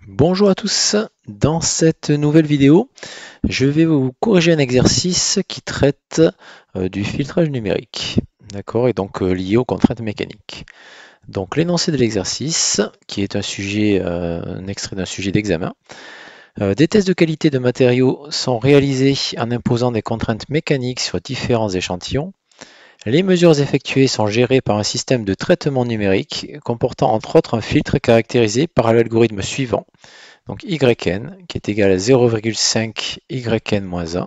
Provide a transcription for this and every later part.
Bonjour à tous, dans cette nouvelle vidéo, je vais vous corriger un exercice qui traite du filtrage numérique, d'accord, et donc lié aux contraintes mécaniques. Donc l'énoncé de l'exercice, qui est un extrait d'un sujet d'examen. Des tests de qualité de matériaux sont réalisés en imposant des contraintes mécaniques sur différents échantillons. Les mesures effectuées sont gérées par un système de traitement numérique comportant entre autres un filtre caractérisé par l'algorithme suivant. Donc yn qui est égal à 0,5 yn-1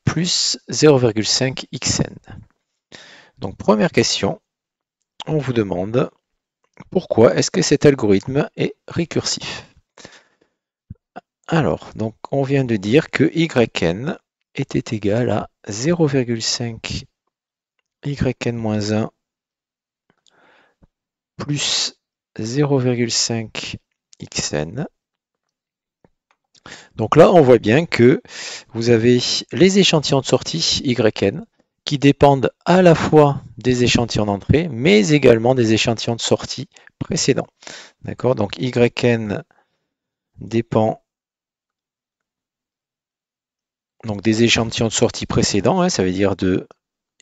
plus 0,5 xn. Donc première question, on vous demande pourquoi est-ce que cet algorithme est récursif? Alors, donc on vient de dire que yn était égal à 0,5 yn-1 plus 0,5 xn. Donc là, on voit bien que vous avez les échantillons de sortie yn qui dépendent à la fois des échantillons d'entrée, mais également des échantillons de sortie précédents. D'accord? Donc yn dépend donc des échantillons de sortie précédents, ça veut dire de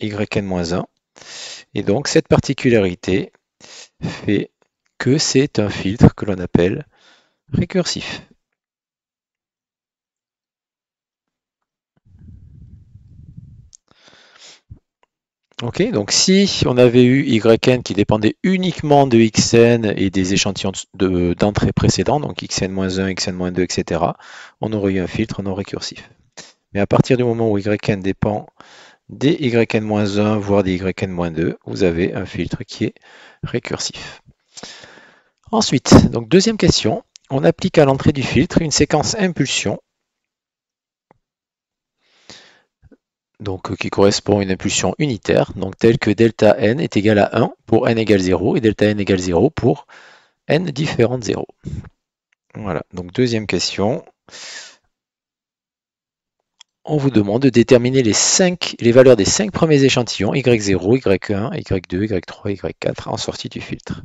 yn-1. Et donc cette particularité fait que c'est un filtre que l'on appelle récursif. Ok, donc si on avait eu yn qui dépendait uniquement de xn et des échantillons d'entrée précédents, donc xn-1, xn-2, etc., on aurait eu un filtre non récursif. Mais à partir du moment où yn dépend des yn-1, voire des yn-2, vous avez un filtre qui est récursif. Ensuite, donc deuxième question, on applique à l'entrée du filtre une séquence impulsion donc qui correspond à une impulsion unitaire, donc telle que delta n est égal à 1 pour n égale 0 et delta n égale 0 pour n différent de 0. Voilà, donc deuxième question. On vous demande de déterminer les valeurs des 5 premiers échantillons, y0, y1, y2, y3, y4 en sortie du filtre.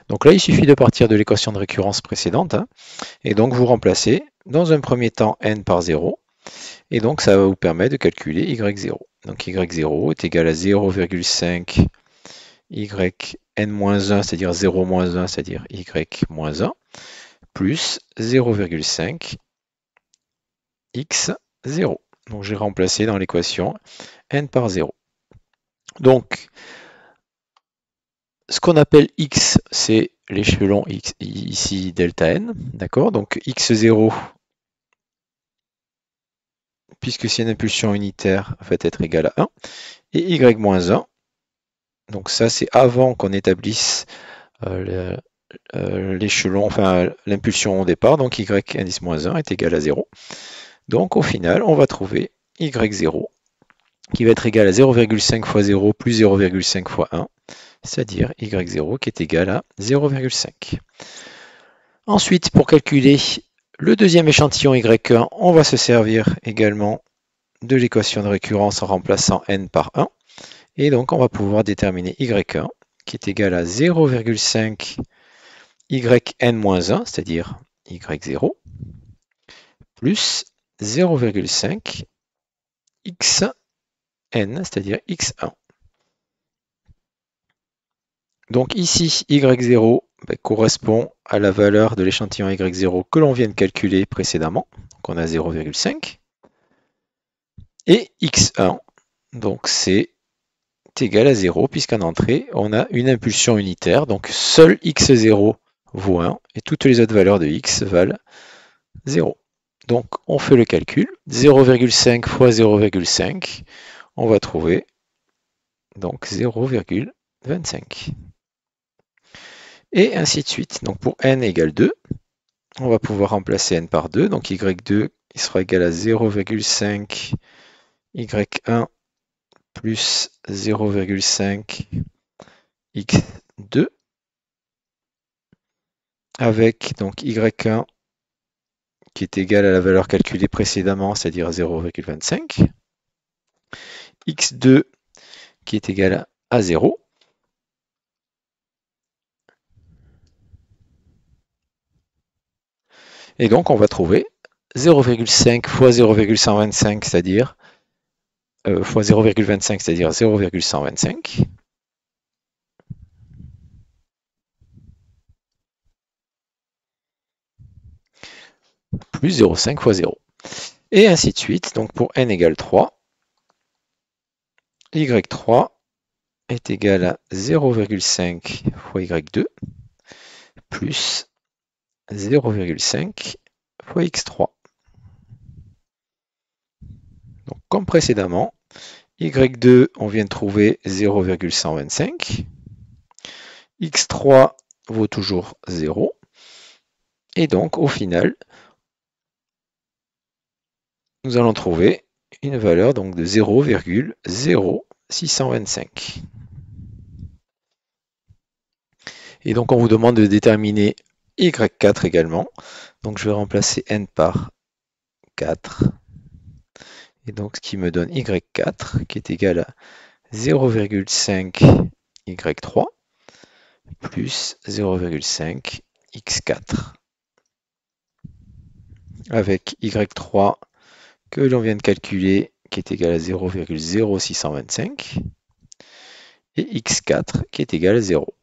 Donc là, il suffit de partir de l'équation de récurrence précédente, et donc vous remplacez dans un premier temps n par 0, et donc ça va vous permettre de calculer y0. Donc y0 est égal à 0,5 yn-1, c'est-à-dire 0-1, c'est-à-dire y-1, plus 0,5 x0. Donc j'ai remplacé dans l'équation n par 0. Donc ce qu'on appelle x, c'est l'échelon x, ici delta n, d'accord? Donc x0, puisque c'est une impulsion unitaire, va être égal à 1, et y-1, donc ça c'est avant qu'on établisse l'échelon, enfin l'impulsion au départ, donc y indice moins 1 est égal à 0. Donc au final, on va trouver y0 qui va être égal à 0,5 fois 0 plus 0,5 fois 1, c'est-à-dire y0 qui est égal à 0,5. Ensuite, pour calculer le deuxième échantillon y1, on va se servir également de l'équation de récurrence en remplaçant n par 1. Et donc, on va pouvoir déterminer y1 qui est égal à 0,5 yn-1, c'est-à-dire y0, plus 0,5 xn, c'est-à-dire x1. Donc ici, y0 correspond à la valeur de l'échantillon y0 que l'on vient de calculer précédemment. Donc on a 0,5. Et x1, donc c'est égal à 0, puisqu'en entrée, on a une impulsion unitaire. Donc seul x0 vaut 1, et toutes les autres valeurs de x valent 0. Donc on fait le calcul. 0,5 fois 0,5, on va trouver donc 0,25. Et ainsi de suite. Donc pour n égale 2, on va pouvoir remplacer n par 2. Donc y2 il sera égal à 0,5 y1 plus 0,5 x2 avec donc y1 qui est égal à la valeur calculée précédemment, c'est-à-dire 0,25, x2 qui est égal à 0, Et donc, on va trouver 0,5 fois 0,125, c'est-à-dire fois 0,25, c'est-à-dire 0,125. Plus 0,5 fois 0. Et ainsi de suite. Donc, pour n égale 3, y3 est égal à 0,5 fois y2 plus 0,5 fois x3. Donc, comme précédemment, y2, on vient de trouver 0,125. x3 vaut toujours 0. Et donc, au final, nous allons trouver une valeur donc, de 0,0625. Et donc, on vous demande de déterminer y4 également. Donc, je vais remplacer n par 4. Et donc, ce qui me donne y4 qui est égal à 0,5 y3 plus 0,5 x4. Avec y3 que l'on vient de calculer qui est égal à 0,0625 et x4 qui est égal à 0.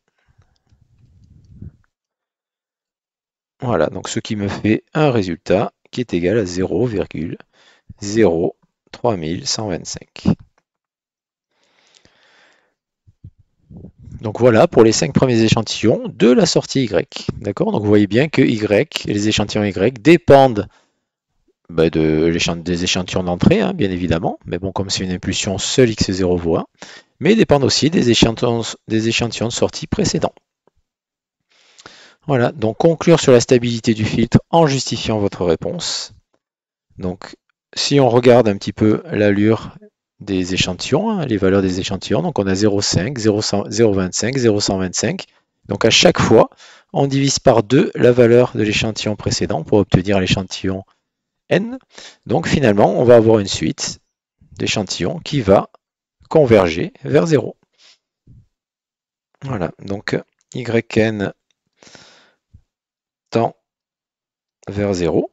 Voilà, donc ce qui me fait un résultat qui est égal à 0,03125. Donc voilà pour les 5 premiers échantillons de la sortie Y. D'accord? Donc vous voyez bien que Y, les échantillons Y dépendent des échantillons d'entrée, hein, bien évidemment. Mais bon, comme c'est une impulsion, seul X0 vaut 1. Mais dépendent aussi des échantillons de sortie précédents. Voilà, donc conclure sur la stabilité du filtre en justifiant votre réponse. Donc, si on regarde un petit peu l'allure des échantillons, hein, les valeurs des échantillons, donc on a 0,5, 0,25, 0,125. Donc à chaque fois, on divise par 2 la valeur de l'échantillon précédent pour obtenir l'échantillon n. Donc finalement, on va avoir une suite d'échantillons qui va converger vers 0. Voilà, donc yn tend vers 0.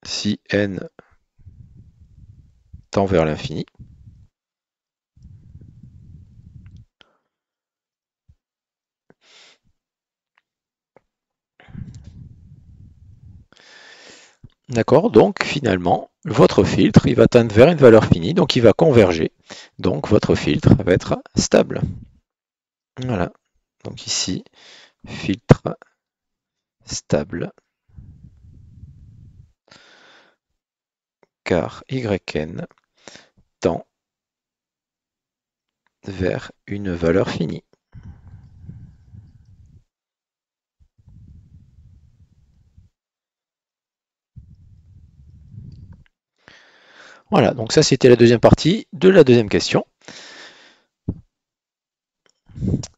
Si n tend vers l'infini. D'accord, donc finalement, votre filtre, il va tendre vers une valeur finie, donc il va converger. Donc votre filtre va être stable. Voilà, donc ici, filtre stable, car yn tend vers une valeur finie. Voilà, donc ça c'était la deuxième partie de la deuxième question.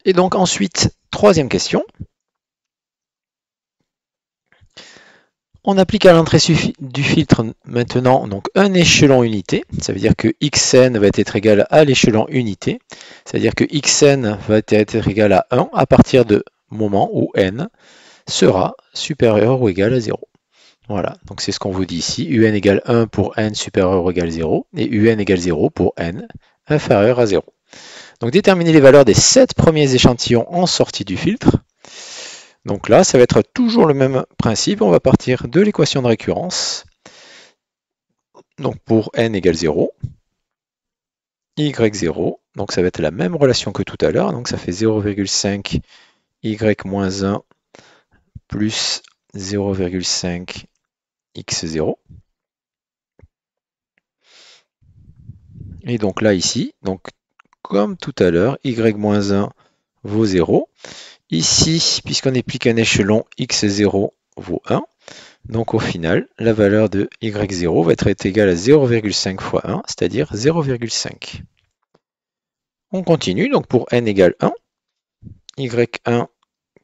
Et donc ensuite, troisième question. On applique à l'entrée du filtre maintenant donc un échelon unité. Ça veut dire que xn va être égal à l'échelon unité. C'est-à-dire que xn va être égal à 1 à partir du moment où n sera supérieur ou égal à 0. Voilà, donc c'est ce qu'on vous dit ici. Un égale 1 pour n supérieur ou égal à 0 et un égale 0 pour n inférieur à 0. Donc déterminer les valeurs des 7 premiers échantillons en sortie du filtre. Donc là, ça va être toujours le même principe. On va partir de l'équation de récurrence. Donc pour n égale 0, y0, donc ça va être la même relation que tout à l'heure. Donc ça fait 0,5 y-1 plus 0,5 x0. Et donc là, ici, donc comme tout à l'heure, y-1 vaut 0. Ici, puisqu'on applique un échelon, x0 vaut 1. Donc au final, la valeur de y0 va être égale à 0,5 fois 1, c'est-à-dire 0,5. On continue, donc pour n égale 1, y1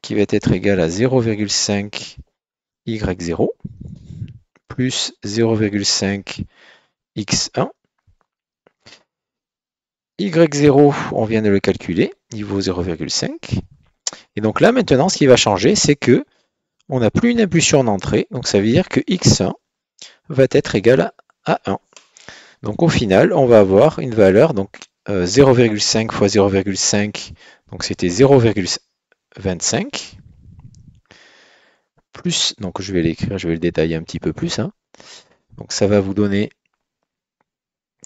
qui va être égal à 0,5 y0 plus 0,5 x1. y0, on vient de le calculer, il vaut 0,5. Et donc là, maintenant, ce qui va changer, c'est que on n'a plus une impulsion en entrée, donc ça veut dire que x1 va être égal à 1. Donc au final, on va avoir une valeur, donc 0,5 fois 0,5, donc c'était 0,25, plus, donc je vais l'écrire, je vais le détailler un petit peu plus, hein. Donc ça va vous donner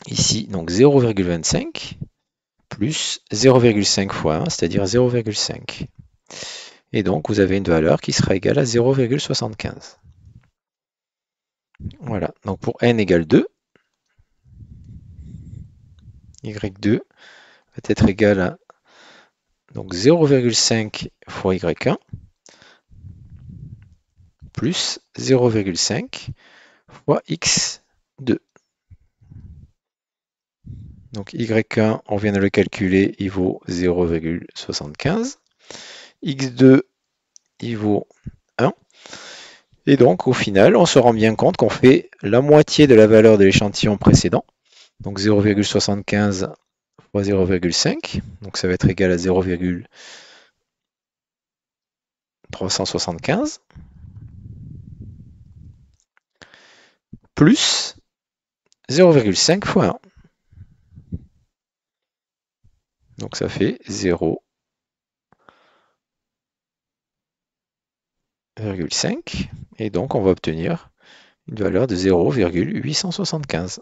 ici donc 0,25 plus 0,5 fois 1, c'est-à-dire 0,5. Et donc vous avez une valeur qui sera égale à 0,75. Voilà, donc pour n égale 2, y2 va être égal à donc 0,5 fois y1 plus 0,5 fois x2. Donc y1, on vient de le calculer, il vaut 0,75. x2, il vaut 1. Et donc au final, on se rend bien compte qu'on fait la moitié de la valeur de l'échantillon précédent. Donc 0,75 fois 0,5. Donc ça va être égal à 0,375. Plus 0,5 fois 1. Donc ça fait 0,5. Et donc on va obtenir une valeur de 0,875.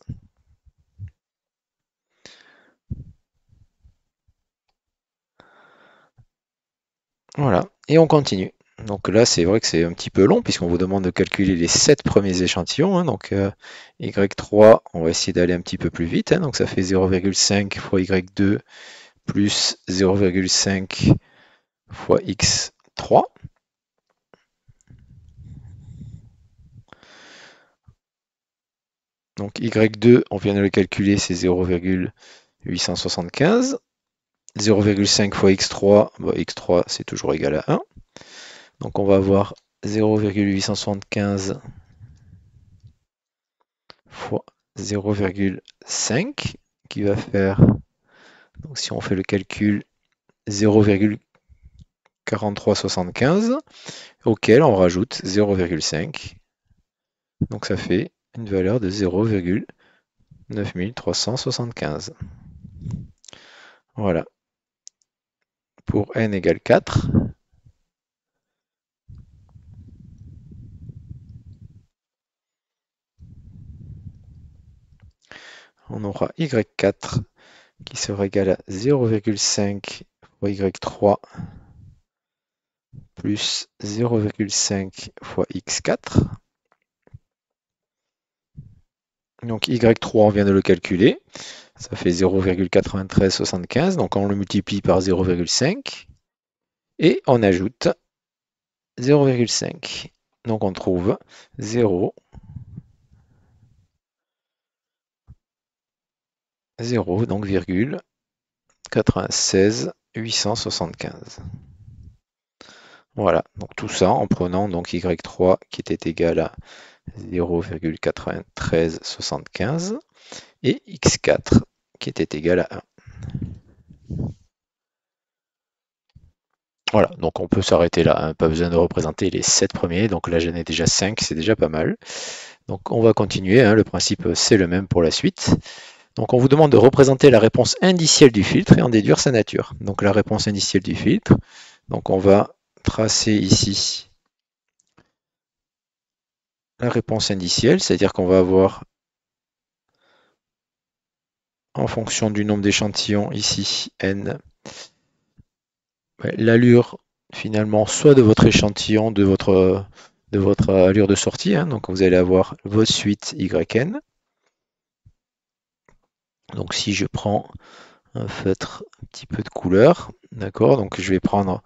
Voilà, et on continue. Donc là, c'est vrai que c'est un petit peu long puisqu'on vous demande de calculer les 7 premiers échantillons, hein. Donc y3, on va essayer d'aller un petit peu plus vite, hein. Donc ça fait 0,5 fois y2 plus 0,5 fois x3. Donc y2, on vient de le calculer, c'est 0,875. 0,5 fois x3, bah, x3 c'est toujours égal à 1. Donc on va avoir 0,875 fois 0,5 qui va faire, donc si on fait le calcul, 0,4375 auquel on rajoute 0,5. Donc ça fait une valeur de 0,9375. Voilà. Pour n égale 4, on aura y4 qui sera égal à 0,5 fois y3 plus 0,5 fois x4. Donc y3, on vient de le calculer. Ça fait 0,9375. Donc on le multiplie par 0,5. Et on ajoute 0,5. Donc on trouve 0, 0, donc virgule 96 875. Voilà, donc tout ça en prenant donc y3 qui était égal à 0,9375 et x4 qui était égal à 1. Voilà, donc on peut s'arrêter là, hein, pas besoin de représenter les 7 premiers, donc là j'en ai déjà 5, c'est déjà pas mal. Donc on va continuer, hein, le principe c'est le même pour la suite. Donc on vous demande de représenter la réponse indicielle du filtre et en déduire sa nature. Donc la réponse indicielle du filtre, donc on va tracer ici la réponse indicielle, c'est-à-dire qu'on va avoir en fonction du nombre d'échantillons ici n, l'allure finalement soit de votre échantillon, de votre allure de sortie, hein, donc vous allez avoir votre suite yn. Donc si je prends un feutre un petit peu de couleur, d'accord, donc je vais prendre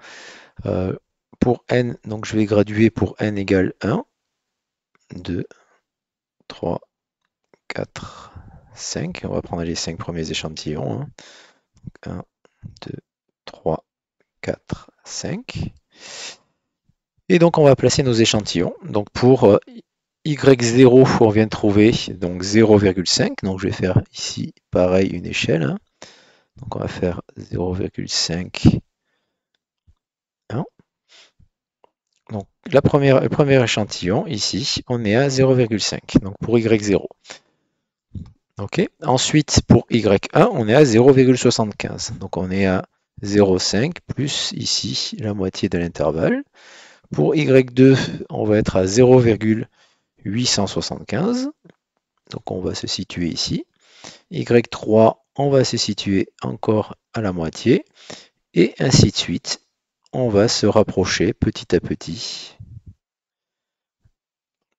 pour n, donc je vais graduer pour n égale 1, 2, 3, 4, 5. On va prendre les 5 premiers échantillons, hein. 1, 2, 3, 4, 5. Et donc on va placer nos échantillons. Donc pour y0, on vient de trouver donc 0,5. Donc je vais faire ici pareil une échelle, hein. Donc on va faire 0,5, 1. Donc le premier échantillon, ici, on est à 0,5, donc pour y0. Ok. Ensuite, pour y1, on est à 0,75. Donc on est à 0,5 plus ici la moitié de l'intervalle. Pour y2, on va être à 0,875. Donc on va se situer ici. y3, on va se situer encore à la moitié. Et ainsi de suite. On va se rapprocher petit à petit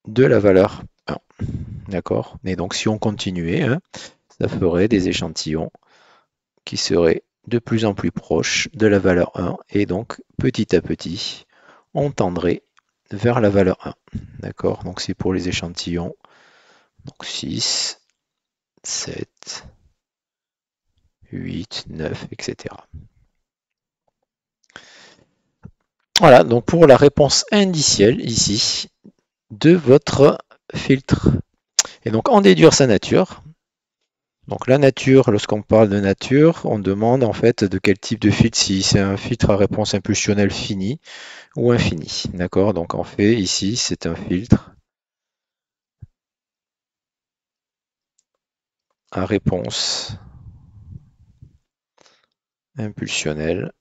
de la valeur 1. D'accord? Et donc si on continuait, hein, ça ferait des échantillons qui seraient de plus en plus proches de la valeur 1. Et donc petit à petit, on tendrait vers la valeur 1. D'accord? Donc c'est pour les échantillons. Donc 6, 7, 8, 9, etc. Voilà, donc pour la réponse indicielle ici de votre filtre. Et donc en déduire sa nature. Donc la nature, lorsqu'on parle de nature, on demande en fait de quel type de filtre, si c'est un filtre à réponse impulsionnelle finie ou infinie. D'accord? Donc en fait ici c'est un filtre à réponse impulsionnelle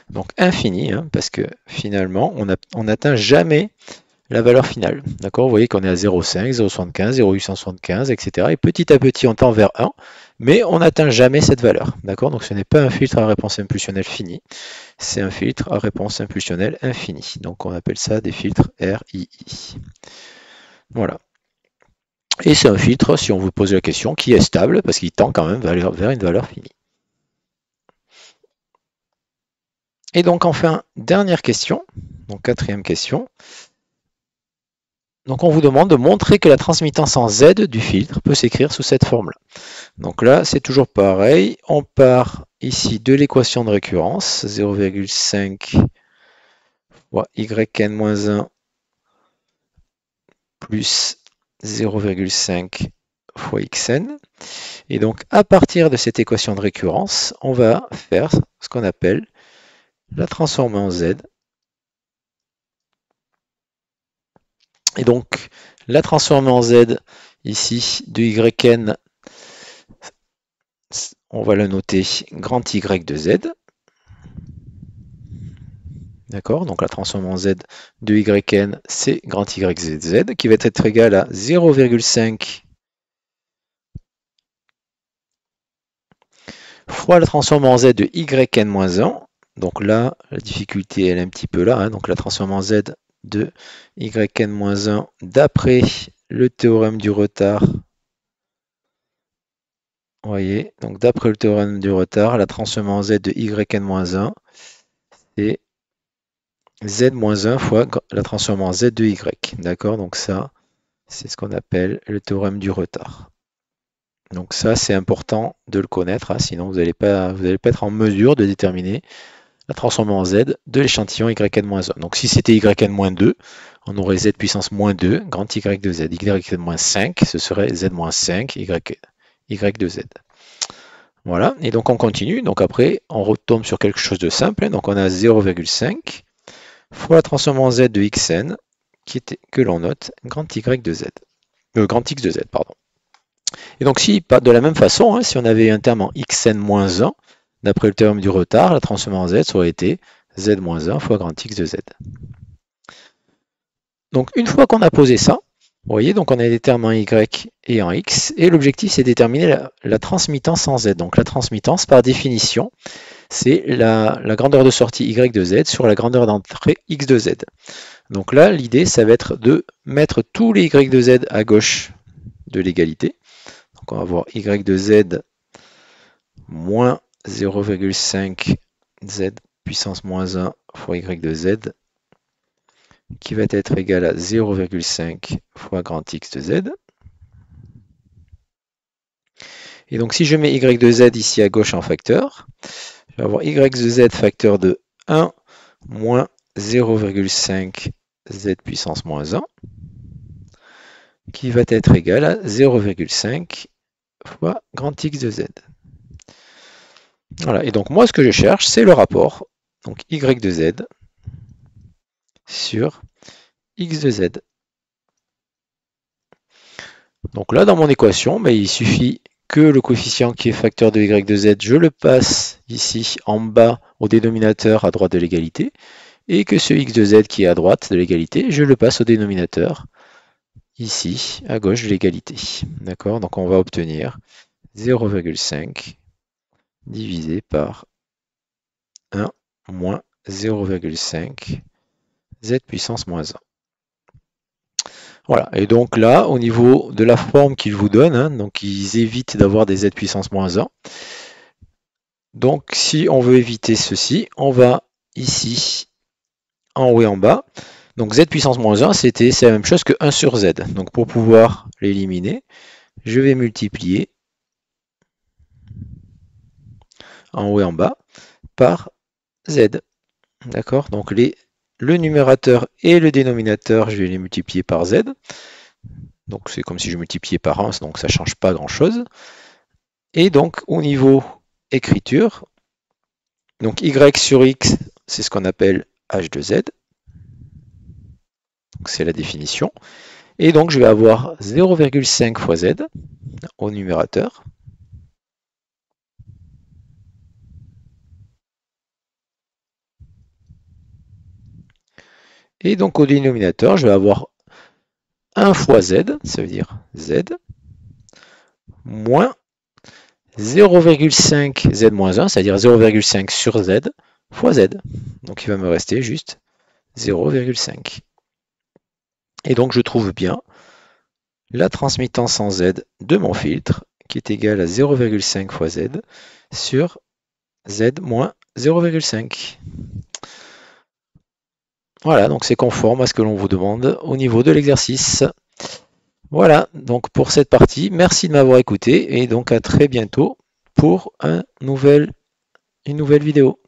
donc infini, hein, parce que finalement on n'atteint jamais la valeur finale. D'accord? Vous voyez qu'on est à 0,5, 0,75, 0,875, etc. Et petit à petit on tend vers 1, mais on n'atteint jamais cette valeur. D'accord? Donc ce n'est pas un filtre à réponse impulsionnelle finie, c'est un filtre à réponse impulsionnelle infinie. Donc on appelle ça des filtres RII. Voilà. Et c'est un filtre, si on vous pose la question, qui est stable, parce qu'il tend quand même vers une valeur finie. Et donc enfin, dernière question, donc quatrième question. Donc on vous demande de montrer que la transmittance en Z du filtre peut s'écrire sous cette forme-là. Donc là, c'est toujours pareil. On part ici de l'équation de récurrence, 0,5 fois yn-1 plus 0,5 fois xn. Et donc, à partir de cette équation de récurrence, on va faire ce qu'on appelle la transformer en Z. Et donc, la transformer en Z, ici, de yn, on va le noter grand Y de Z. D'accord? Donc la transformée en Z de yn, c'est grand Y de Z, qui va être égal à 0,5 fois la transformée en Z de yn-1. Donc là, la difficulté, elle est un petit peu là. Hein. Donc la transformée en Z de yn-1 d'après le théorème du retard. Vous voyez, donc d'après le théorème du retard, la transformée en Z de yn-1, c'est z-1 fois la transformée en Z de y. D'accord? Donc ça, c'est ce qu'on appelle le théorème du retard. Donc ça, c'est important de le connaître, hein, sinon vous n'allez pas être en mesure de déterminer la transformée en Z de l'échantillon yn-1. Donc si c'était yn-2, on aurait z puissance moins 2, grand Y de Z. yn-5, ce serait z-5, y de Z. Voilà, et donc on continue. Donc après, on retombe sur quelque chose de simple. Hein, donc on a 0,5 fois la transformée en Z de xn, que l'on note grand Y de Z. Grand X de Z, pardon. Et donc si, de la même façon, hein, si on avait un terme en xn-1, d'après le théorème du retard, la transformée en Z aurait été z-1 fois grand X de Z. Donc une fois qu'on a posé ça, vous voyez, donc on a des termes en Y et en X, et l'objectif c'est de déterminer la transmittance en Z. Donc la transmittance, par définition, c'est la grandeur de sortie Y de Z sur la grandeur d'entrée X de Z. Donc là, l'idée, ça va être de mettre tous les Y de Z à gauche de l'égalité. Donc on va avoir Y de Z moins 0,5 Z puissance moins 1 fois Y de Z qui va être égal à 0,5 fois grand X de Z. Et donc si je mets Y de Z ici à gauche en facteur, je vais avoir Y de Z facteur de 1 moins 0,5 Z puissance moins 1 qui va être égal à 0,5 fois grand X de Z. Voilà, et donc moi ce que je cherche, c'est le rapport, donc y de z sur x de z. Donc là, dans mon équation, il suffit que le coefficient qui est facteur de y de z, je le passe ici en bas au dénominateur à droite de l'égalité, et que ce x de z qui est à droite de l'égalité, je le passe au dénominateur ici à gauche de l'égalité. D'accord? Donc on va obtenir 0,5 divisé par 1 moins 0,5 z puissance moins 1. Voilà, et donc là, au niveau de la forme qu'ils vous donnent, donc ils évitent d'avoir des z puissance moins 1. Donc si on veut éviter ceci, on va ici, en haut et en bas. Donc z puissance moins 1, c'est la même chose que 1 sur z. Donc pour pouvoir l'éliminer, je vais multiplier en haut et en bas par z. D'accord? Donc le numérateur et le dénominateur, je vais les multiplier par z. Donc c'est comme si je multipliais par 1, donc ça ne change pas grand-chose. Et donc au niveau écriture, donc y sur x, c'est ce qu'on appelle h de z. C'est la définition. Et donc je vais avoir 0,5 fois z au numérateur. Et donc au dénominateur, je vais avoir 1 fois z, ça veut dire z, moins 0,5 z moins 1, c'est-à-dire 0,5 sur z, fois z. Donc il va me rester juste 0,5. Et donc je trouve bien la transmittance en z de mon filtre, qui est égale à 0,5 fois z sur z moins 0,5. Voilà, donc c'est conforme à ce que l'on vous demande au niveau de l'exercice. Voilà, donc pour cette partie, merci de m'avoir écouté et donc à très bientôt pour une nouvelle vidéo.